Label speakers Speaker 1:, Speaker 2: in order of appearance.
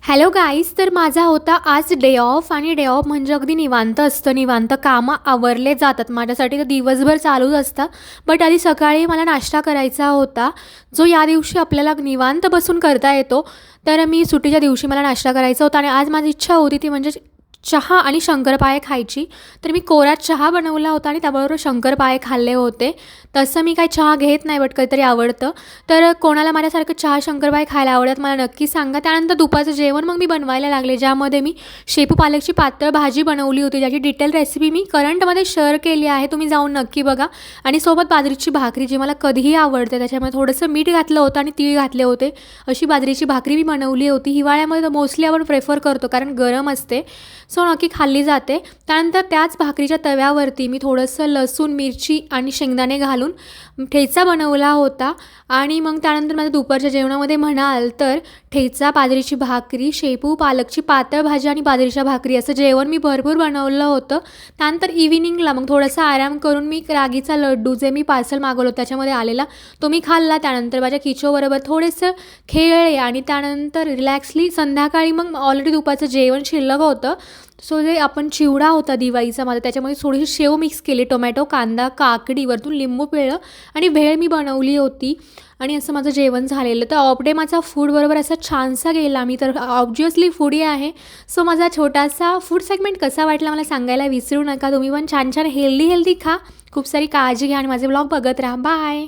Speaker 1: Hello guys, तर माझा होता आज डे ऑफ आणि डे ऑफ म्हणजे अगदी निवांत असतं. निवांत कामं आवरले जातात माझ्यासाठी, तर दिवसभर चालूच असतं. बट आधी सकाळी मला नाश्ता करायचा होता, जो या दिवशी आपल्याला निवांत बसून करता येतो. तर मी सुट्टीच्या दिवशी मला नाश्ता करायचा होता आणि आज माझी इच्छा होती ती म्हणजे चहा आणि शंकरपाळे खायची. तर मी कोरा चहा बनवला होता आणि त्याबरोबर शंकरपाळे खाल्ले होते. तसं मी काही चहा घेत नाही, बट कधीतरी आवडतं. तर कोणाला माझ्यासारखं चहा शंकरपाळे खायला आवडत मला नक्की सांगा. त्यानंतर दुपारचं जेवण मग मी बनवायला लागले, ज्यामध्ये मी शेपू पालकची पातळ भाजी बनवली होती, ज्याची डिटेल रेसिपी मी करंटमध्ये शेअर केली आहे. तुम्ही जाऊन नक्की बघा. आणि सोबत बाजरीची भाकरी, जी मला कधीही आवडते. त्याच्यामध्ये थोडंसं मीठ घातलं होतं आणि तीळ घातले होते. अशी बाजरीची भाकरी मी बनवली होती. हिवाळ्यामध्ये मोस्टली आपण प्रेफर करतो, कारण गरम असते, सो नक्की खाल्ली जाते. त्यानंतर त्याच भाकरीच्या तव्यावरती मी थोडंसं लसूण, मिरची आणि शेंगदाणे घालून ठेचा बनवला होता. आणि मग त्यानंतर माझ्या दुपारच्या जेवणामध्ये म्हणाल तर ठेचा, बाजरीची भाकरी, शेपू पालकची पातळ भाजी आणि बाजरीच्या भाकरी असं जेवण मी भरपूर बनवलं होतं. त्यानंतर इव्हिनिंगला मग थोडासा आराम करून मी रागीचा लड्डू, जे मी पार्सल मागवलं होतं त्याच्यामध्ये आलेला, तो मी खाल्ला. त्यानंतर माझ्या किचोबरोबर थोडेसं खेळले आणि त्यानंतर रिलॅक्सली संध्याकाळी मग ऑलरेडी दुपारचं जेवण शिल्लक होतं. सो जे आपण चिवडा होता दिवाळीचा माझा, त्याच्यामध्ये थोडीशी शेव मिक्स केली, टोमॅटो, कांदा, काकडी, वरतून लिंबू पिळलं आणि भेळ मी बनवली होती. आणि असं माझं जेवण झालेलं. तर ऑफ डे माझा फूडबरोबर असा छानसा गेला. मी तर ऑब्व्हियसली फूडी आहे. सो माझा छोटासा फूड सेगमेंट कसा वाटला मला सांगायला विसरू नका. तुम्ही पण छान छान हेल्दी खा, खूप सारी काळजी घ्या आणि माझे ब्लॉग बघत राहा. बाय.